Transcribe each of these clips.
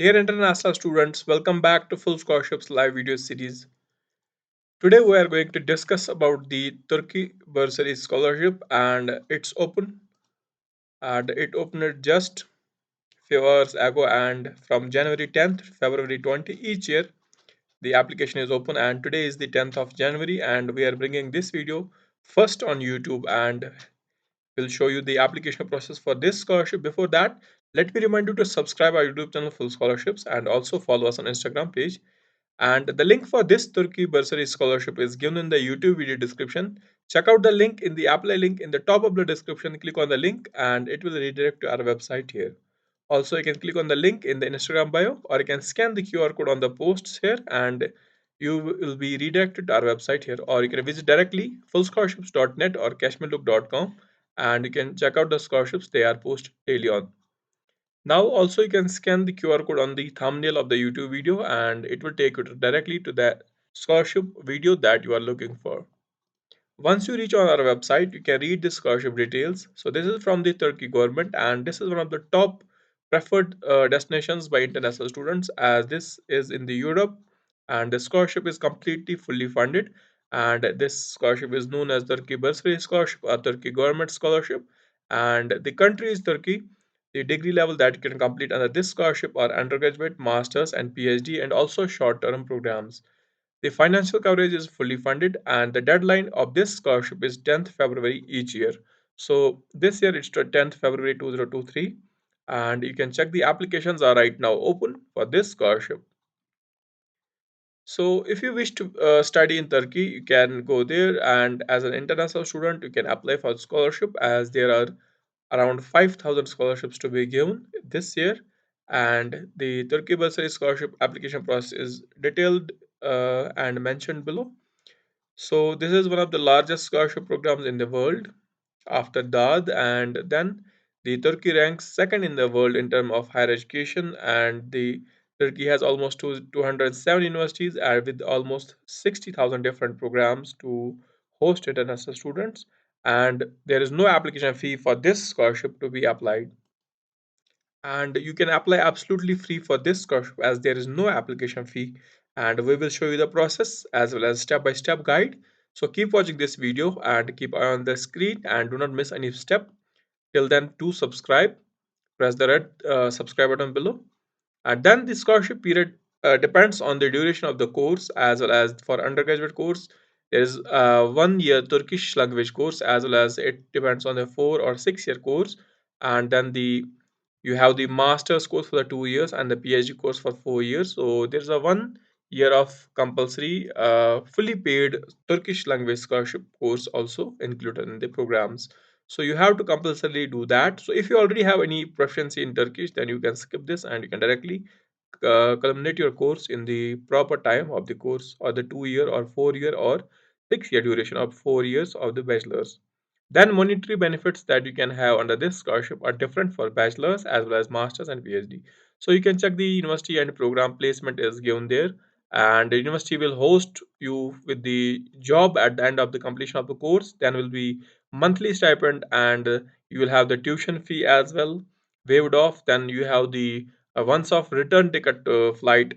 Dear international students, welcome back to Full Scholarships live video series. Today we are going to discuss about the Turkey Bursary Scholarship and it's open and it opened just few hours ago and from January 10th to February 20 each year the application is open and today is the 10th of January and we are bringing this video first on YouTube and will show you the application process for this scholarship. Before that, let me remind you to subscribe our YouTube channel Full Scholarships and also follow us on Instagram page. And the link for this Turkey Bursary Scholarship is given in the YouTube video description. Check out the link in the apply link in the top of the description. Click on the link and it will redirect to our website here. Also, you can click on the link in the Instagram bio or you can scan the QR code on the posts here and you will be redirected to our website here, or you can visit directly fullscholarships.net or cashmelook.com and you can check out the scholarships they are posted daily on. Now also you can scan the QR code on the thumbnail of the YouTube video and it will take you directly to the scholarship video that you are looking for. Once you reach on our website, you can read the scholarship details. So this is from the Turkey government and this is one of the top preferred destinations by international students as this is in the Europe and the scholarship is completely fully funded and this scholarship is known as Turkey Bursary Scholarship or Turkey Government Scholarship and the country is Turkey. The degree level that you can complete under this scholarship are undergraduate, masters and PhD and also short-term programs. The financial coverage is fully funded, and the deadline of this scholarship is 10th February each year. So this year it's 10th February 2023, and you can check the applications are right now open for this scholarship. So if you wish to study in Turkey, you can go there, and as an international student, you can apply for scholarship as there are around 5,000 scholarships to be given this year. And the Turkey Bursary Scholarship application process is detailed and mentioned below. So this is one of the largest scholarship programs in the world after DAD, and then the Turkey ranks second in the world in terms of higher education, and the Turkey has almost 207 universities and with almost 60,000 different programs to host international students, and there is no application fee for this scholarship to be applied and you can apply absolutely free for this scholarship as there is no application fee and we will show you the process as well as step by step guide. So keep watching this video and keep eye on the screen and do not miss any step. Till then, do subscribe, press the red subscribe button below, and then the scholarship period depends on the duration of the course as well as for undergraduate course there is a 1 year Turkish language course as well as it depends on the 4 or 6 year course, and then the you have the master's course for the 2 years and the PhD course for 4 years. So there's a 1 year of compulsory fully paid Turkish language scholarship course also included in the programs. So you have to compulsorily do that. So if you already have any proficiency in Turkish, then you can skip this and you can directly culminate your course in the proper time of the course or the 2 year or 4 year or 6 year duration of 4 years of the bachelor's. Then monetary benefits that you can have under this scholarship are different for bachelor's as well as master's and PhD. So you can check the university and program placement is given there, and the university will host you with the job at the end of the completion of the course. Then will be monthly stipend, and you will have the tuition fee as well waived off. Then you have the once off return ticket flight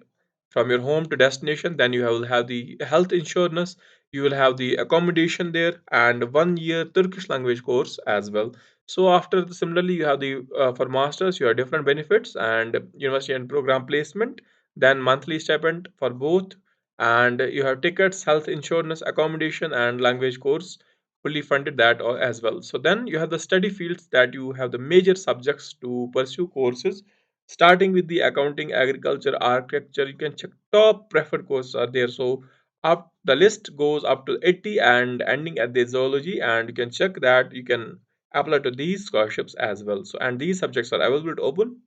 from your home to destination. Then you will have the health insurance, you will have the accommodation there and 1 year Turkish language course as well. So after similarly you have the for masters you have different benefits and university and program placement, then monthly stipend for both, and you have tickets, health insurance, accommodation and language course fully funded that as well. So then you have the study fields that you have the major subjects to pursue courses starting with the accounting, agriculture, architecture. You can check top preferred courses are there. So up the list goes up to 80 and ending at the zoology, and you can check that you can apply to these scholarships as well. So and these subjects are available to open,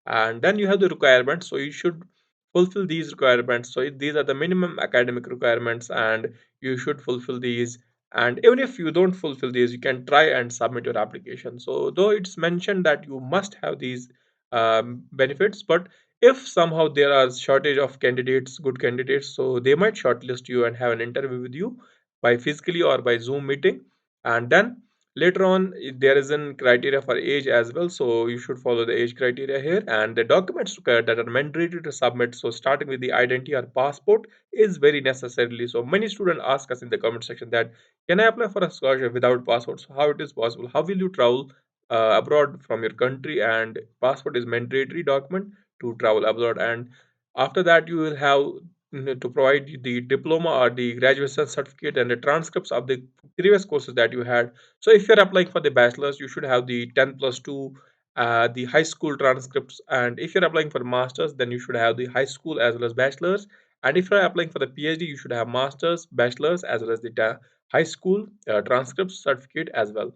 and then you have the requirements, so you should fulfill these requirements. So these are the minimum academic requirements and you should fulfill these, and even if you don't fulfill these you can try and submit your application. So though it's mentioned that you must have these benefits, but if somehow there are shortage of candidates, good candidates, so they might shortlist you and have an interview with you by physically or by Zoom meeting, and then Later on, there is a criteria for age as well, so you should follow the age criteria here. And the documents that are mandatory to submit, so starting with the identity or passport is very necessarily. So many students ask us in the comment section that can I apply for a scholarship without passport? So how it is possible? How will you travel abroad from your country? And passport is mandatory document to travel abroad. And after that, you will have to provide the diploma or the graduation certificate and the transcripts of the previous courses that you had. So if you're applying for the bachelor's, you should have the 10 plus 2, the high school transcripts. And if you're applying for master's, then you should have the high school as well as bachelor's. And if you're applying for the PhD, you should have master's, bachelor's as well as the high school transcripts certificate as well.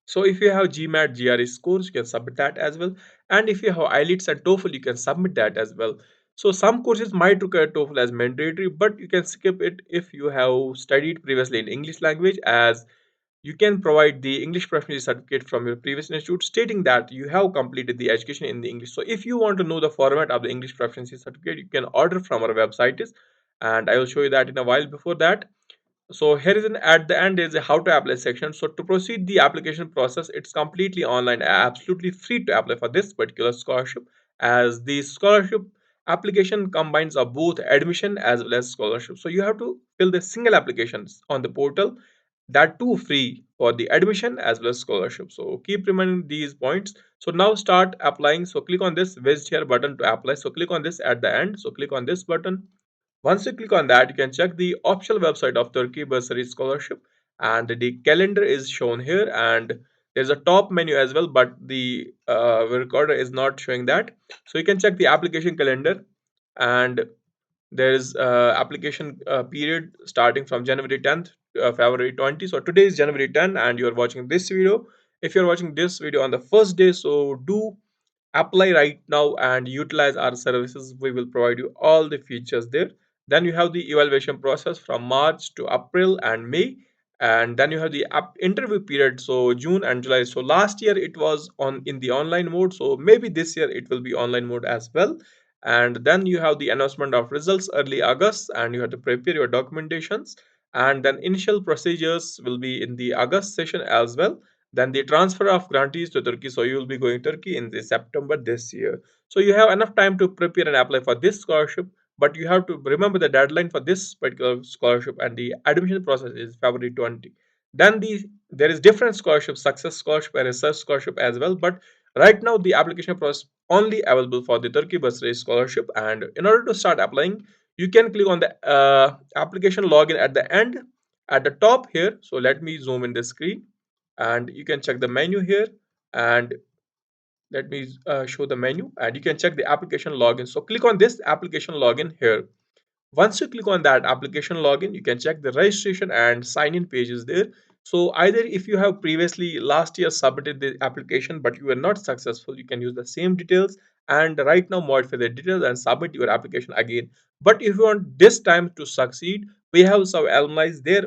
So if you have GMAT, GRE scores, you can submit that as well. And if you have IELTS and TOEFL, you can submit that as well. So some courses might require TOEFL as mandatory, but you can skip it if you have studied previously in English language, as you can provide the English proficiency certificate from your previous institute stating that you have completed the education in the English. So if you want to know the format of the English proficiency certificate, you can order from our website, and I will show you that in a while. Before that, so here is an at the end is a how to apply section. So to proceed the application process, it's completely online, absolutely free to apply for this particular scholarship, as the scholarship application combines of both admission as well as scholarship. So you have to fill the single applications on the portal, that too free for the admission as well as scholarship. So keep reminding these points. So now start applying. So click on this visit here button to apply. So click on this at the end. So click on this button. Once you click on that, you can check the official website of Turkey Bursary Scholarship, and the calendar is shown here. And there's a top menu as well, but the recorder is not showing that. So you can check the application calendar, and there is application period starting from January 10th to February 20. So today is January 10, and you are watching this video. If you're watching this video on the first day, so do apply right now and utilize our services. We will provide you all the features there. Then you have the evaluation process from March to April and May, and then you have the interview period, so June and July. So last year it was on in the online mode, so maybe this year it will be online mode as well. And then you have the announcement of results early August, and you have to prepare your documentations. And then initial procedures will be in the August session as well. Then the transfer of grantees to Turkey. So you will be going Turkey in the September this year. So you have enough time to prepare and apply for this scholarship. But you have to remember the deadline for this particular scholarship, and the admission process is February 20. Then there is different scholarship, success scholarship and research scholarship as well. But right now the application process only available for the Turkey Bursary Scholarship. And in order to start applying, you can click on the application login at the end at the top here. So let me zoom in the screen, and you can check the menu here. And let me show the menu, and you can check the application login. So click on this application login here. Once you click on that application login, you can check the registration and sign in pages there. So either if you have previously last year submitted the application but you were not successful, you can use the same details and right now modify the details and submit your application again. But if you want this time to succeed, we have some alumni there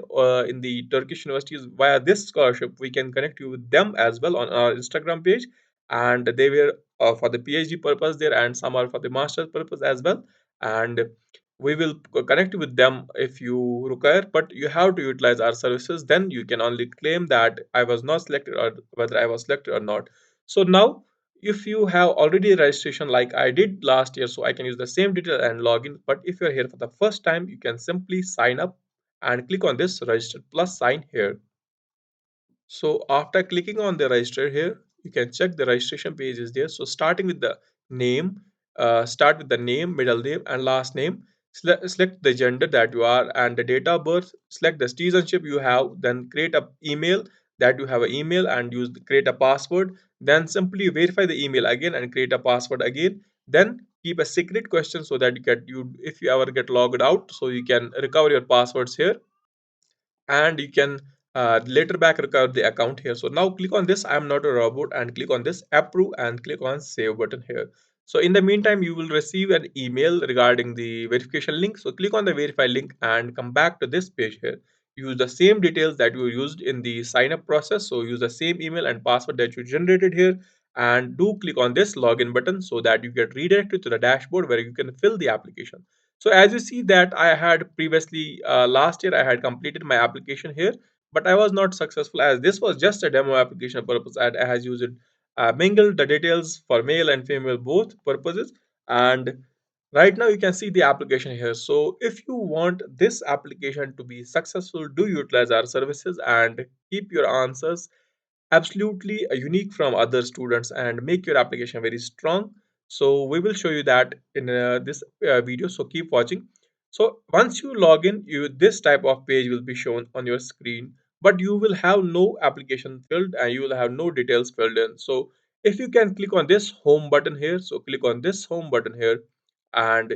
in the Turkish universities. Via this scholarship, we can connect you with them as well on our Instagram page, and they were for the PhD purpose there, and some are for the master's purpose as well. And we will connect with them if you require, but you have to utilize our services. Then you can only claim that I was not selected or whether I was selected or not. So now if you have already registration like I did last year, so I can use the same detail and log in. But if you're here for the first time, you can simply sign up and click on this register plus sign here. So after clicking on the register here, you can check the registration page is there. So starting with the name, start with the name, middle name, and last name. Select the gender that you are and the date of birth. Select the citizenship you have. Then create a email that you have an email and create a password. Then simply verify the email again and create a password again. Then keep a secret question so that you if you ever get logged out, so you can recover your passwords here, and you can later back recover the account here. So now click on this I am not a robot and click on this approve and click on save button here. So in the meantime, you will receive an email regarding the verification link. So click on the verify link and come back to this page here. Use the same details that you used in the sign up process. So use the same email and password that you generated here, and do click on this login button so that you get redirected to the dashboard where you can fill the application. So as you see that I had previously last year I had completed my application here. but I was not successful as this was just a demo application purpose, and I has used mingled the details for male and female both purposes. And right now you can see the application here. So if you want this application to be successful, do utilize our services and keep your answers absolutely unique from other students and make your application very strong. So we will show you that in this video, so keep watching. So once you log in, you this type of page will be shown on your screen, but you will have no application filled and you will have no details filled in. So if you can click on this home button here, so click on this home button here, and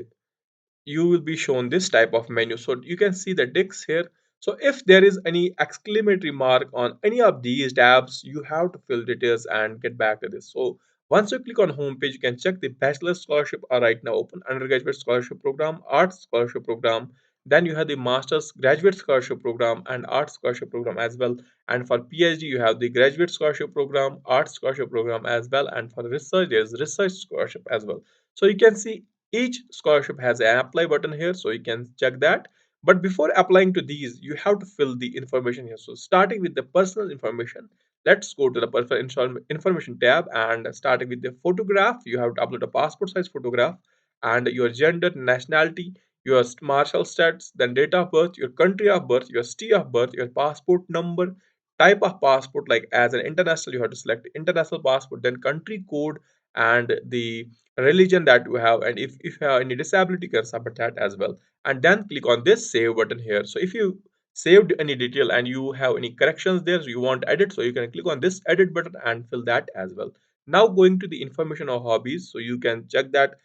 you will be shown this type of menu. So you can see the ticks here. So if there is any exclamatory mark on any of these tabs, you have to fill details and get back to this. So once you click on home page, you can check the bachelor scholarship are right now open, undergraduate scholarship program, arts scholarship program. Then you have the master's graduate scholarship program and arts scholarship program as well. And for PhD, you have the graduate scholarship program, arts scholarship program as well. And for research, there's research scholarship as well. So you can see each scholarship has an apply button here, so you can check that. But before applying to these, you have to fill the information here. So starting with the personal information, let's go to the personal information tab, and starting with the photograph, you have to upload a passport size photograph and your gender, nationality, your martial stats, then date of birth, your country of birth, your city of birth, your passport number, type of passport, like as an international you have to select international passport, then country code and the religion that you have, and if you have any disability, you can submit that as well. And then click on this save button here. So if you saved any detail and you have any corrections there, so you want to edit, so you can click on this edit button and fill that as well. Now going to the information of hobbies, so you can check that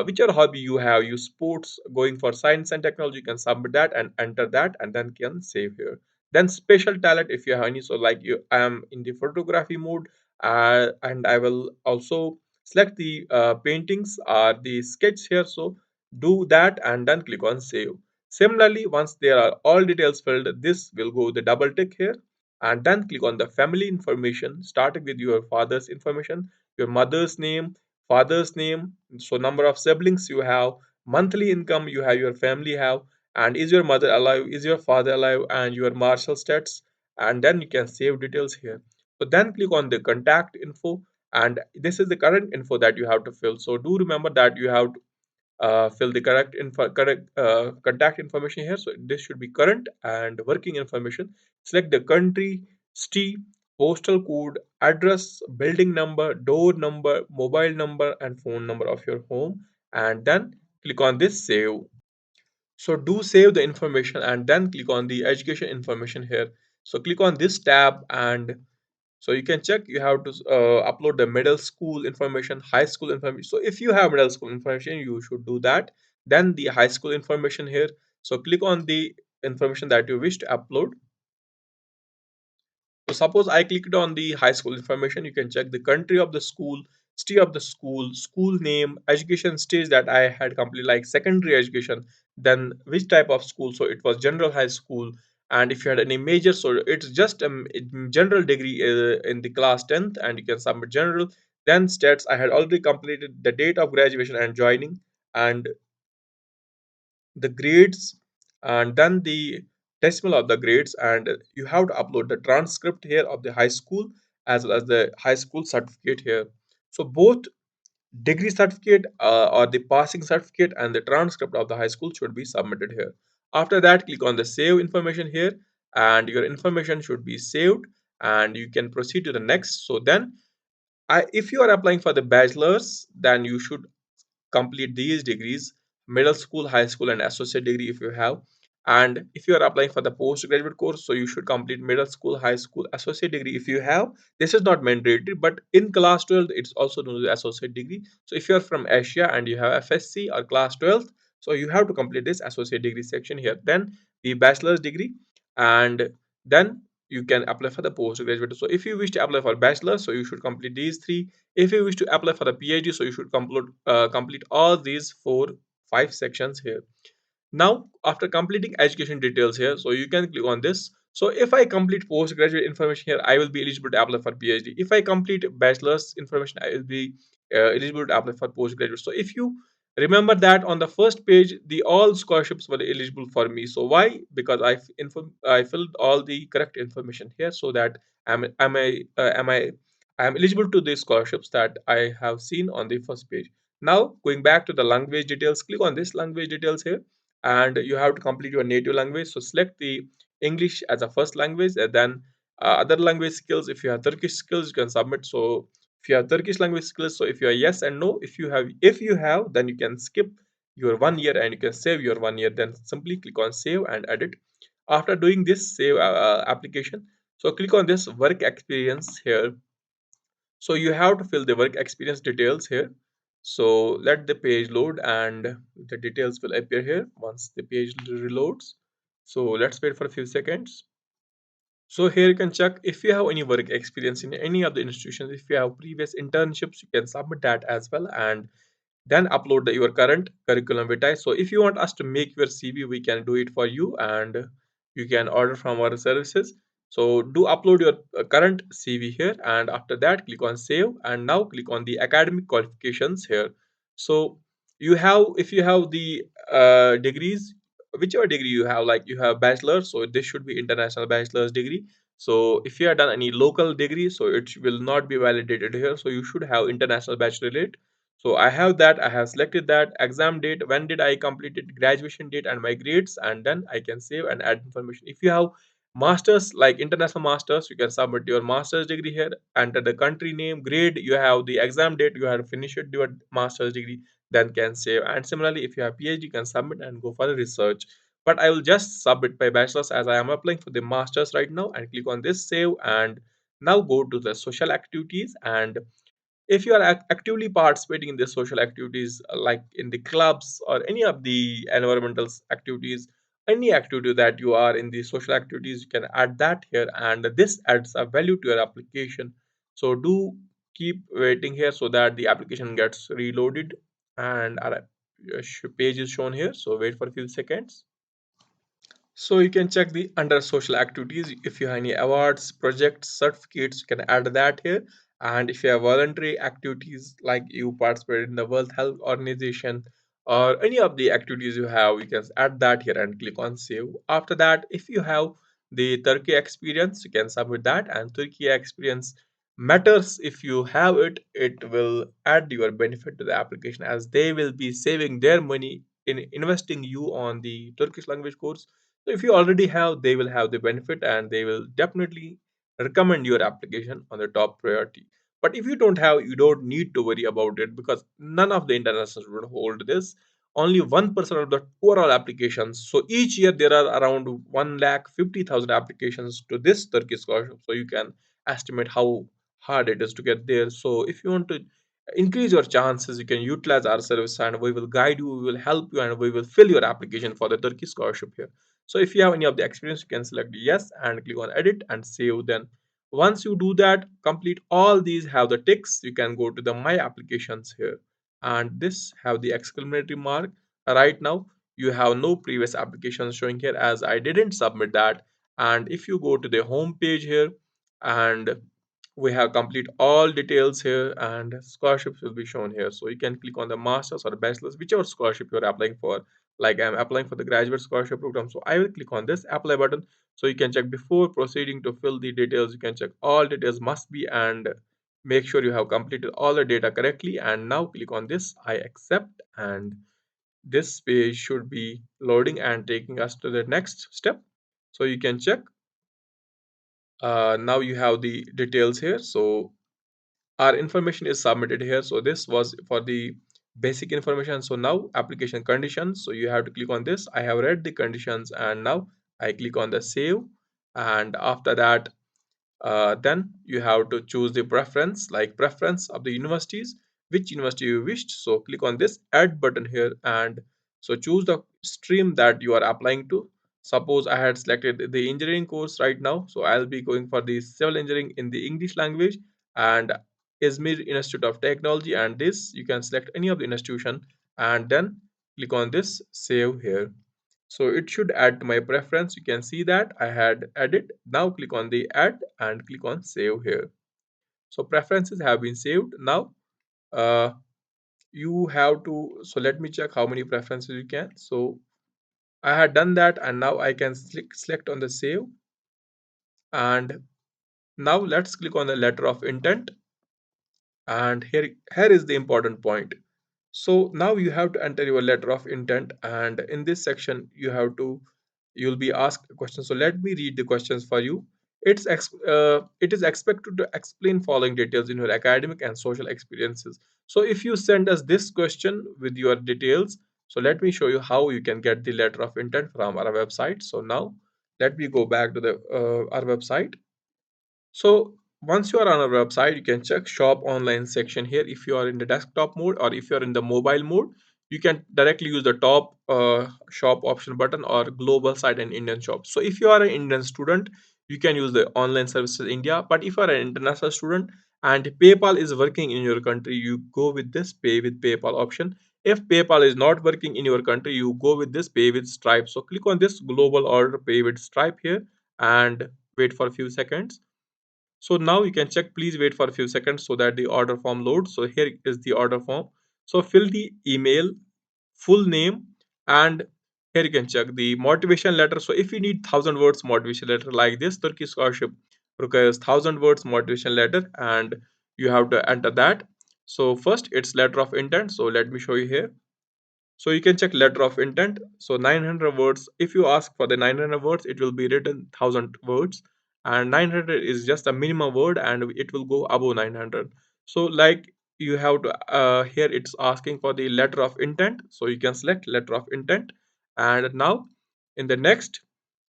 whichever hobby you have, you sports, going for science and technology, you can submit that and enter that and then can save here. Then special talent, if you have any, so like you, I am in the photography mode, and I will also select the paintings or the sketch here. So do that and then click on save. Similarly, once there are all details filled, this will go the double tick here, and then click on the family information, starting with your father's information, your mother's name, father's name, so number of siblings you have, monthly income you have, your family have, and is your mother alive, is your father alive, and your martial stats, and then you can save details here. So then click on the contact info, and this is the current info that you have to fill. So do remember that you have to fill the correct contact information here. So this should be current and working information. Select the country, city, postal code, address, building number, door number, mobile number, and phone number of your home, and then click on this save. So do save the information and then click on the education information here. So click on this tab, and so you can check, you have to upload the middle school information, high school information. So if you have middle school information, you should do that. Then the high school information here. So click on the information that you wish to upload. So suppose I clicked on the high school information, you can check the country of the school, city of the school, school name, education stage that I had completed, like secondary education, then which type of school. So it was general high school, and if you had any major, so it's just a general degree in the class 10th, and you can submit general. Then stats, I had already completed the date of graduation and joining, and the grades, and then the decimal of the grades, and you have to upload the transcript here of the high school as well as the high school certificate here. So both degree certificate or the passing certificate and the transcript of the high school should be submitted here. After that, click on the save information here, and your information should be saved, and you can proceed to the next. So then if you are applying for the bachelor's, then you should complete these degrees: middle school, high school, and associate degree if you have. And if you are applying for the postgraduate course, so you should complete middle school, high school, associate degree if you have. This is not mandatory, but in class 12 it's also known as associate degree. So if you are from Asia and you have FSC or class 12th, so you have to complete this associate degree section here, then the bachelor's degree, and then you can apply for the postgraduate. So if you wish to apply for bachelor, so you should complete these three. If you wish to apply for the PhD, so you should complete all these four, five sections here. Now, after completing education details here, so you can click on this. So if I complete postgraduate information here, I will be eligible to apply for PhD. If I complete bachelor's information, I will be eligible to apply for postgraduate. So if you Remember that on the first page, the all scholarships were eligible for me. So why? Because I filled all the correct information here, so that I am eligible to the scholarships that I have seen on the first page. Now going back to the language details, click on this language details here, and you have to complete your native language. So select the English as a first language, and then other language skills. If you have Turkish skills, you can submit. So if you have Turkish language skills, so if you are yes and no, if you have, then you can skip your 1 year and you can save your 1 year. Then simply click on save and edit. After doing this save application, so click on this work experience here. So you have to fill the work experience details here. So let the page load and the details will appear here once the page reloads. So let's wait for a few seconds. So here you can check if you have any work experience in any of the institutions. If you have previous internships, you can submit that as well, and then upload your current curriculum vitae. So if you want us to make your CV, we can do it for you, and you can order from our services. So do upload your current CV here, and after that click on save, and now click on the academic qualifications here. So you have, if you have the degrees, whichever degree you have, like you have bachelor, so this should be international bachelor's degree. So if you have done any local degree, so it will not be validated here, so you should have international bachelor rate. So I have that, I have selected that, exam date, when did I complete it, graduation date and my grades, and then I can save and add information. If you have masters, like international masters, you can submit your master's degree here, enter the country name, grade, you have the exam date, you have finished your master's degree, then can save. And similarly, if you have PhD, you can submit and go for research. But I will just submit my bachelor's as I am applying for the master's right now, and click on this save. And now go to the social activities, and if you are actively participating in the social activities, like in the clubs or any of the environmental activities, any activity that you are in the social activities, you can add that here, and this adds a value to your application. So do keep waiting here so that the application gets reloaded, and our page is shown here. So wait for a few seconds. So you can check the under social activities. If you have any awards, projects, certificates, you can add that here. And if you have voluntary activities, like you participate in the World Health Organization or any of the activities you have, you can add that here and click on save. After that, if you have the Turkey experience, you can submit that. And Turkey experience matters. If you have it, it will add your benefit to the application, as they will be saving their money in investing you on the Turkish language course. So if you already have, they will have the benefit, and they will definitely recommend your application on the top priority. But if you don't have, you don't need to worry about it, because none of the internationals would hold this. Only 1% of the overall applications. So each year there are around 1,50,000 applications to this Turkish scholarship. So you can estimate how hard it is to get there. So if you want to increase your chances, you can utilize our service, and we will guide you, we will help you, and we will fill your application for the Turkish scholarship here. So if you have any of the experience, you can select yes and click on edit and save. Then once you do that, complete all these, have the ticks, you can go to the my applications here, and this have the exclamatory mark. Right now you have no previous applications showing here, as I didn't submit that. And if you go to the home page here, and we have complete all details here, and scholarships will be shown here. So you can click on the masters or bachelor's, whichever scholarship you're applying for. Like I'm applying for the graduate scholarship program, so I will click on this apply button. So you can check before proceeding to fill the details, you can check all details must be, and make sure you have completed all the data correctly. And now click on this I accept, and this page should be loading and taking us to the next step. So you can check, now you have the details here. So our information is submitted here. So this was for the basic information. So now application conditions, so you have to click on this. I have read the conditions, and now I click on the save. And after that, then you have to choose the preference, like preference of the universities, which university you wished. So click on this add button here, and so choose the stream that you are applying to. Suppose I had selected the engineering course right now, so I'll be going for the civil engineering in the English language, and Izmir Institute of Technology. And this you can select any of the institution, and then click on this save here. So it should add to my preference. You can see that I had added. Now click on the add and click on save here. So preferences have been saved. Now uh, you have to, so let me check how many preferences you can. So I had done that, and now I can select on the save. And now let's click on the letter of intent. And here is the important point. So now you have to enter your letter of intent, and in this section you'll be asked a question. So let me read the questions for you. It is expected to explain following details in your academic and social experiences. So if you send us this question with your details, so let me show you how you can get the letter of intent from our website. So now let me go back to the our website. So once you are on our website, you can check shop online section here. If you are in the desktop mode or if you are in the mobile mode, you can directly use the top shop option button or global site and Indian shop. So if you are an Indian student, you can use the online services India. But if you are an international student and PayPal is working in your country, you go with this pay with PayPal option. If PayPal is not working in your country, you go with this pay with Stripe. So click on this global order pay with Stripe here and wait for a few seconds. So now you can check, please wait for a few seconds so that the order form loads. So here is the order form. So fill the email, full name, and here you can check the motivation letter. So if you need 1,000 words motivation letter like this, Turkish scholarship requires 1,000 words motivation letter, and you have to enter that. So first it's letter of intent. So let me show you here. So you can check letter of intent. So 900 words. If you ask for the 900 words, it will be written 1,000 words, and 900 is just a minimum word, and it will go above 900. So like you have to here it's asking for the letter of intent. So you can select letter of intent, and now in the next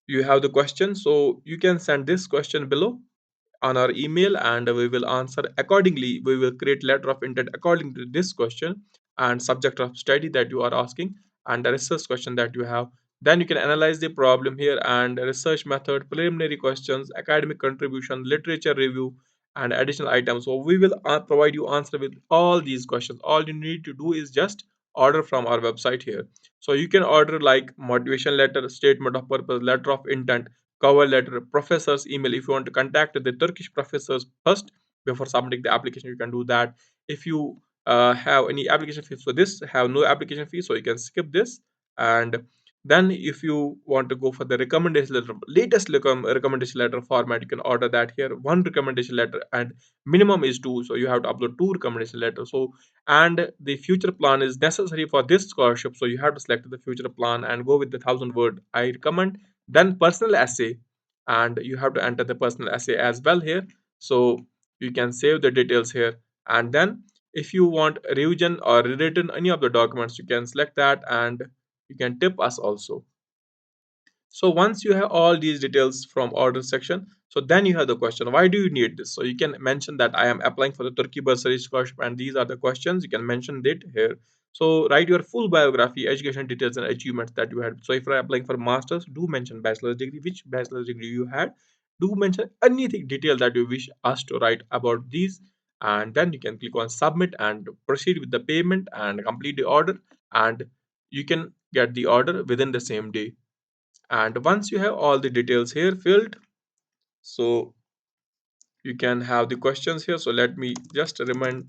you have the question. So you can send this question below on our email, and we will answer accordingly. We will create letter of intent according to this question and subject of study that you are asking and the research question that you have. Then you can analyze the problem here and research method, preliminary questions, academic contribution, literature review, and additional items. So we will provide you answer with all these questions. All you need to do is just order from our website here. So you can order like motivation letter, statement of purpose, letter of intent, cover letter, professor's email. If you want to contact the Turkish professors first before submitting the application, you can do that. If you have any application fees for this, have no application fee, so you can skip this. And then if you want to go for the recommendation letter, latest recommendation letter format, you can order that here. One recommendation letter and minimum is two, so you have to upload two recommendation letters. So and the future plan is necessary for this scholarship, so you have to select the future plan and go with the 1,000 word I recommend. Then personal essay, and you have to enter the personal essay as well here. So you can save the details here, and then if you want revision or rewritten any of the documents, you can select that, and you can tip us also. So once you have all these details from order section, so then you have the question, why do you need this? So you can mention that I am applying for the Turkey Bursary Scholarship, and these are the questions. You can mention it here. So write your full biography, education details, and achievements that you had. So if you're applying for masters, do mention bachelor's degree, which bachelor's degree you had. Do mention anything detail that you wish us to write about these, and then you can click on submit and proceed with the payment and complete the order, and you can get the order within the same day. And once you have all the details here filled, so you can have the questions here. So let me just remind,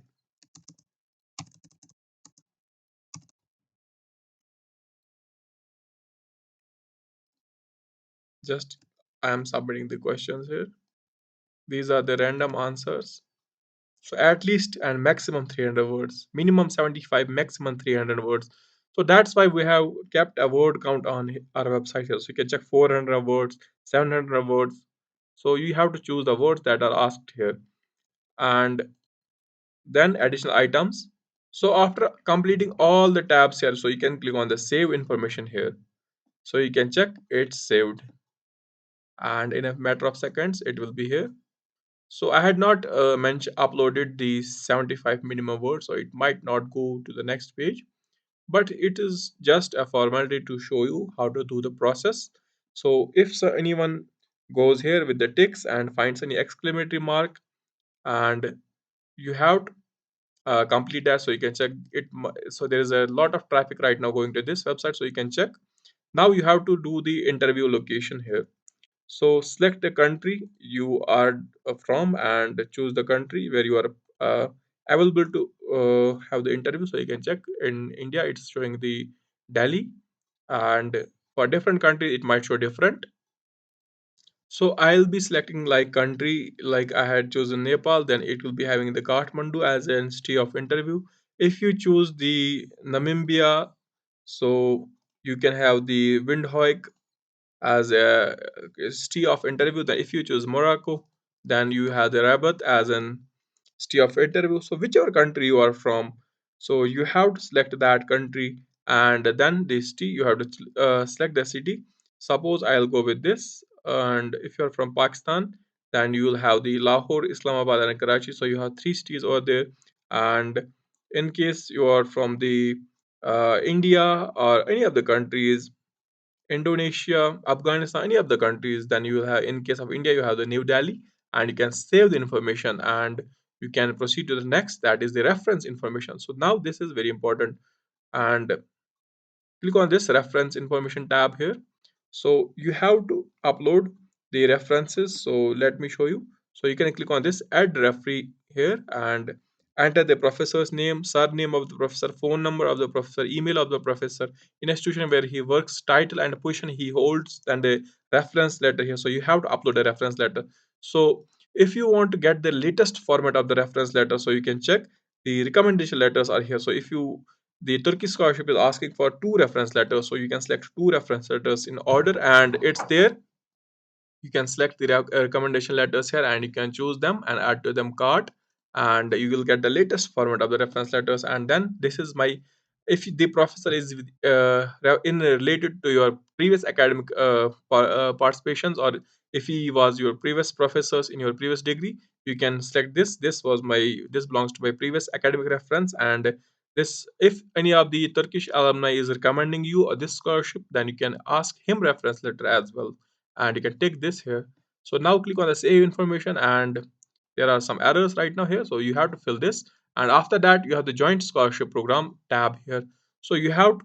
just I am submitting the questions here. These are the random answers. So at least and maximum 300 words, minimum 75, maximum 300 words. So that's why we have kept a word count on our website here. So you can check 400 words, 700 words. So you have to choose the words that are asked here. And then additional items. So after completing all the tabs here, so you can click on the save information here. So you can check it's saved, and in a matter of seconds it will be here. So I had not uploaded the 75 minimum words, so it might not go to the next page, but it is just a formality to show you how to do the process. So if anyone goes here with the ticks and finds any exclamatory mark, and you have to complete that, so you can check it. So there is a lot of traffic right now going to this website, so you can check. Now you have to do the interview location here. So select the country you are from and choose the country where you are available to have the interview. So you can check in India, it's showing the Delhi, and for different countries, it might show different. So I'll be selecting like country, like I had chosen Nepal, then it will be having the Kathmandu as an city of interview. If you choose the Namibia, so you can have the Windhoek as a city of interview. Then if you choose Morocco, then you have the Rabat as an city of interview. So whichever country you are from, so you have to select that country, and then the city you have to select the city. Suppose I'll go with this, and if you're from Pakistan, then you will have the Lahore, Islamabad, and Karachi. So you have three cities over there. And in case you are from the India or any of the countries, Indonesia, Afghanistan, any of the countries, then you will have, in case of India, you have the New Delhi, and you can save the information and you can proceed to the next, that is the reference information. So now this is very important, and click on this reference information tab here. So you have to upload the references. So let me show you. So you can click on this add referee here and enter the professor's name, surname of the professor, phone number of the professor, email of the professor, institution where he works, title and position he holds, and the reference letter here. So you have to upload a reference letter. So if you want to get the latest format of the reference letter, so you can check the recommendation letters are here. So if you, the Turkish scholarship is asking for two reference letters, so you can select two reference letters in order, and it's there. You can select the recommendation letters here, and you can choose them and add to them cart, and you will get the latest format of the reference letters. And then this is my, if the professor is in related to your previous academic participations, or if he was your previous professors in your previous degree, you can select this. This was my, this belongs to my previous academic reference. And this, if any of the Turkish alumni is recommending you this scholarship, then you can ask him reference letter as well, and you can take this here. So now click on the save information, and there are some errors right now here, so you have to fill this. And after that you have the joint scholarship program tab here. So you have to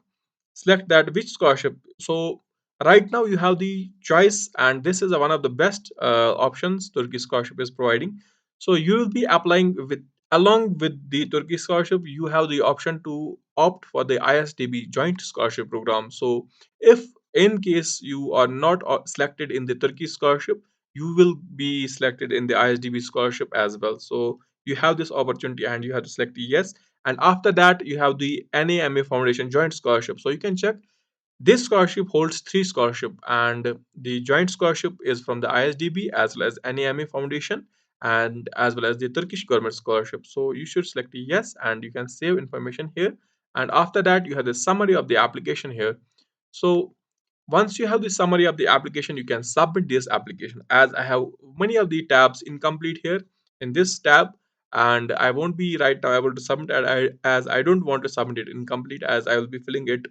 select that which scholarship. So right now you have the choice, and this is one of the best options Turkish scholarship is providing. So you will be applying with, along with the Turkish scholarship, you have the option to opt for the ISDB joint scholarship program. So if in case you are not selected in the Turkish scholarship, you will be selected in the ISDB scholarship as well. So you have this opportunity, and you have to select yes. And after that you have the NAMA Foundation joint scholarship. So you can check, this scholarship holds three scholarship, and the joint scholarship is from the ISDB as well as NAMA Foundation, and as well as the Turkish government scholarship. So you should select yes, and you can save information here. And after that you have the summary of the application here. So once you have the summary of the application, you can submit this application. As I have many of the tabs incomplete here in this tab, and I won't be right now able to submit it, as I don't want to submit it incomplete, as I will be filling it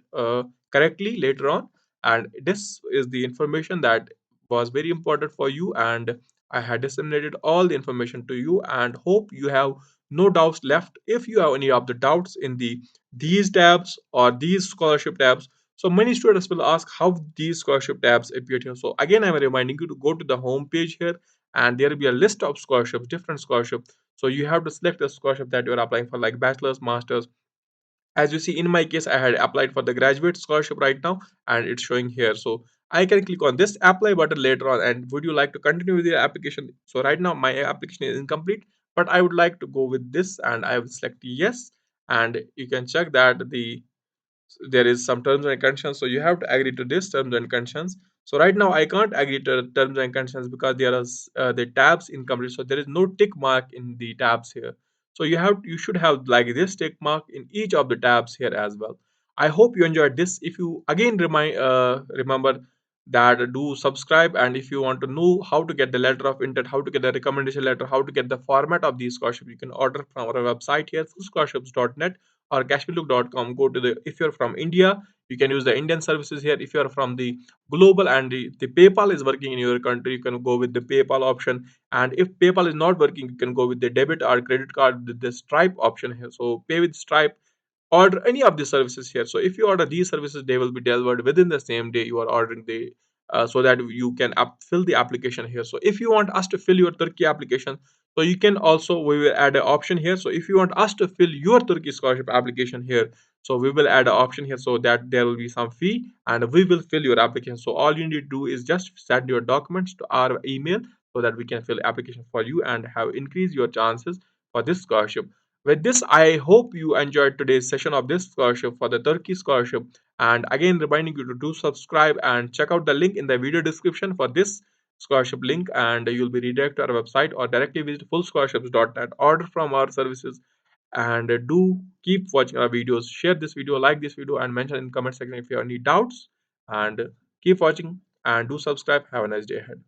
correctly later on. And this is the information that was very important for you, and I had disseminated all the information to you, and hope you have no doubts left. If you have any of the doubts in the these tabs or these scholarship tabs, so many students will ask how these scholarship tabs appear here. So again, I'm reminding you to go to the home page here, and there will be a list of scholarships, different scholarships. So you have to select the scholarship that you are applying for, like bachelor's, master's. As you see, in my case, I had applied for the graduate scholarship right now, and it's showing here. So I can click on this apply button later on. And would you like to continue with your application? So right now my application is incomplete, but I would like to go with this, and I will select yes. And you can check that there is some terms and conditions, so you have to agree to this terms and conditions. So right now I can't agree to the terms and conditions because there is the tabs incomplete, so there is no tick mark in the tabs here. So you should have like this tick mark in each of the tabs here as well. I hope you enjoyed this. If you again remember that, do subscribe. And if you want to know how to get the letter of intent, how to get the recommendation letter, how to get the format of these scholarships, you can order from our website here, fullscholarships.net or cashmelook.com. Go to the, if you're from India, you can use the Indian services here. If you're from the global and the PayPal is working in your country, you can go with the PayPal option. And if PayPal is not working, you can go with the debit or credit card with the Stripe option here. So pay with Stripe, order any of the services here. So if you order these services, they will be delivered within the same day you are ordering the so that you can fill the application here. So if you want us to fill your Turkey application, So you can also, we will add an option here. So if you want us to fill your Turkey scholarship application here, so we will add an option here so that there will be some fee and we will fill your application. So all you need to do is just send your documents to our email so that we can fill application for you and have increased your chances for this scholarship. With this, I hope you enjoyed today's session of this scholarship for the Turkey scholarship. And again, reminding you to do subscribe and check out the link in the video description for this scholarship link, and you'll be redirected to our website or directly visit fullscholarships.net, order from our services, and do keep watching our videos. Share this video, like this video, and mention in comment section if you have any doubts, and keep watching and do subscribe. Have a nice day ahead.